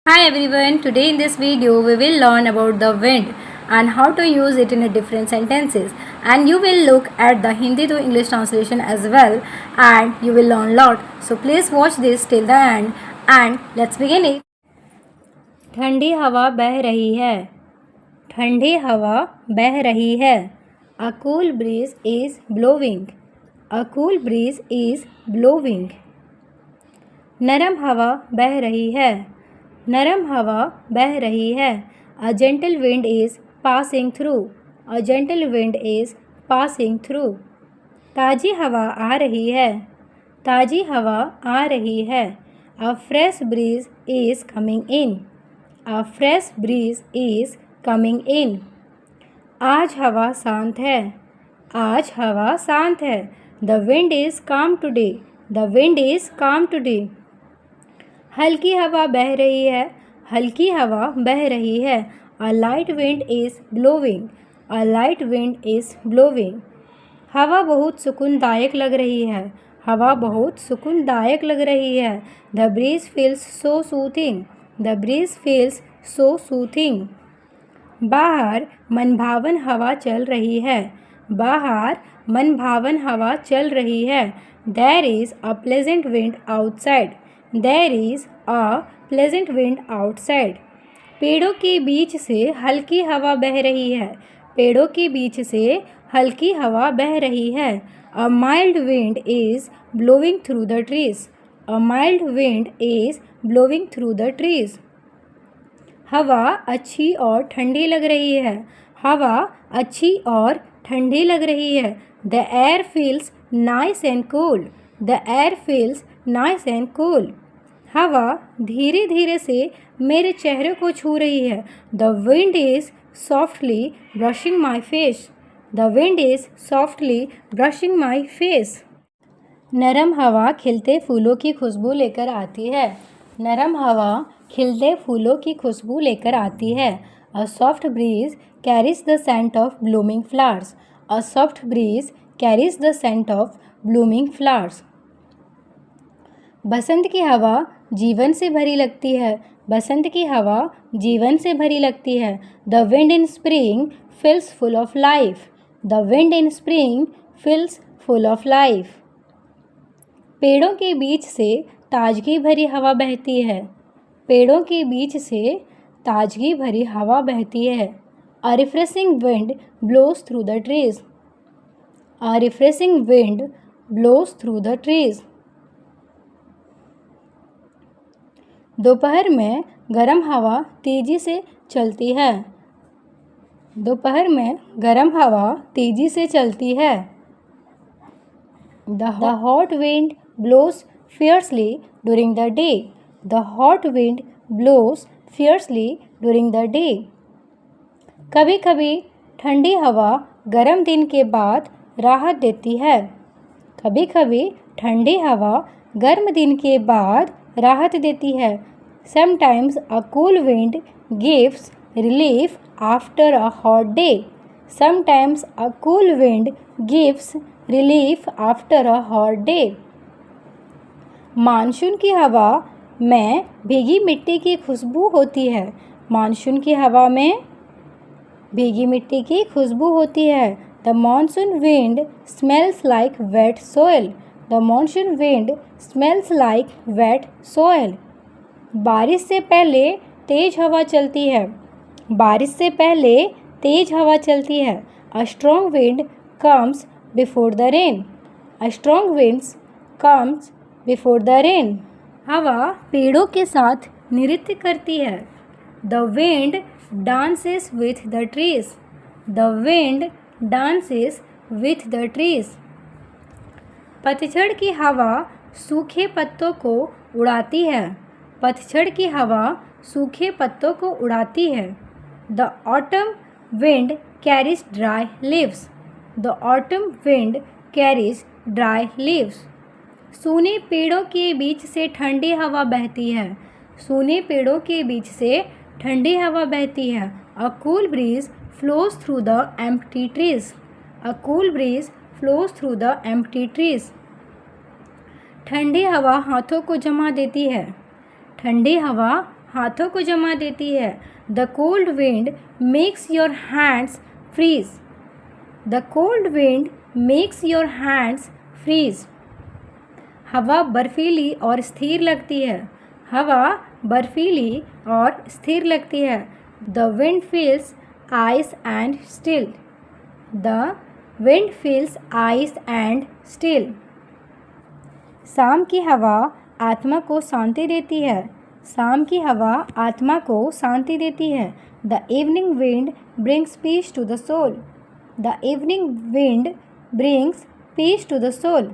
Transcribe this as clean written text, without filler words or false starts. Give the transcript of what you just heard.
Hi everyone, today in this video we will learn about the wind and how to use it in a different sentences, and you will look at the Hindi to English translation as well, and you will learn lot. So please watch this till the end and let's begin it. ठंडी हवा बह रही है. ठंडी हवा बह रही है. A cool breeze is blowing. A cool breeze is blowing. नरम हवा बह रही है. नरम हवा बह रही है. A gentle wind is passing through. A gentle wind is passing through. ताज़ी हवा आ रही है. ताज़ी हवा आ रही है. A fresh breeze is coming in. A fresh breeze is coming in. आज हवा शांत है. आज हवा शांत है. The wind is calm today. The wind is calm today. हल्की हवा बह रही है. हल्की हवा बह रही है. A light wind is blowing. A light wind is blowing. हवा बहुत सुकूनदायक लग रही है. हवा बहुत सुकूनदायक लग रही है. The breeze feels so soothing. The breeze feels so soothing. बाहर मनभावन हवा चल रही है. बाहर मनभावन हवा चल रही है. There is a pleasant wind outside. There is a pleasant wind outside. पेड़ों के बीच से हल्की हवा बह रही है. पेड़ों के बीच से हल्की हवा बह रही है. A mild wind is blowing through the trees. A mild wind is blowing through the trees. हवा अच्छी और ठंडी लग रही है. हवा अच्छी और ठंडी लग रही है. The air feels nice and cool. The air feels nice and cool. हवा धीरे धीरे से मेरे चेहरे को छू रही है. The wind is softly brushing my face. The wind is softly brushing my face. नरम हवा खिलते फूलों की खुशबू लेकर आती है. नरम हवा खिलते फूलों की खुशबू लेकर आती है. A soft breeze carries the scent of blooming flowers. A soft breeze carries the scent of blooming flowers. बसंत की हवा जीवन से भरी लगती है. बसंत की हवा जीवन से भरी लगती है. The wind in spring feels full of life. The wind in spring feels full of life. पेड़ों के बीच से ताजगी भरी हवा बहती है. पेड़ों के बीच से ताजगी भरी हवा बहती है. A refreshing wind blows through the trees. A refreshing wind blows through the trees. दोपहर में गर्म हवा तेज़ी से चलती है. दोपहर में गर्म हवा तेज़ी से चलती है. The hot wind blows fiercely during the day. The hot wind blows fiercely during the day. कभी कभी ठंडी हवा गर्म दिन के बाद राहत देती है. कभी कभी ठंडी हवा गर्म दिन के बाद राहत देती है. Sometimes a cool wind gives relief after a hot day. Sometimes a cool wind gives relief after a hot day. Monsoon की हवा में भीगी मिट्टी की खुशबू होती है. मानसून की हवा में भीगी मिट्टी की खुशबू होती है. The monsoon wind smells like wet soil. The monsoon wind smells like wet soil. बारिश से पहले तेज हवा चलती है. बारिश से पहले तेज हवा चलती है. A strong wind comes before the rain. A strong wind comes before the rain. हवा पेड़ों के साथ नृत्य करती है. The wind dances with the trees. The wind dances with the trees. पतझड़ की हवा सूखे पत्तों को उड़ाती है. पतझड़ की हवा सूखे पत्तों को उड़ाती है. The autumn wind carries dry leaves. The autumn wind carries dry leaves. सूने पेड़ों के बीच से ठंडी हवा बहती है. सूने पेड़ों के बीच से ठंडी हवा बहती है. A cool breeze flows through the empty trees. A cool breeze flows through the empty trees. ठंडी हवा हाथों को जमा देती है. ठंडी हवा हाथों को जमा देती है। The cold wind makes your hands freeze. The cold wind makes your hands freeze. हवा बर्फीली और स्थिर लगती है। हवा बर्फीली और स्थिर लगती है। The wind feels ice and still. The wind feels ice and still. शाम की हवा आत्मा को शांति देती है। शाम की हवा आत्मा को शांति देती है। The evening wind brings peace to the soul. The evening wind brings peace to the soul.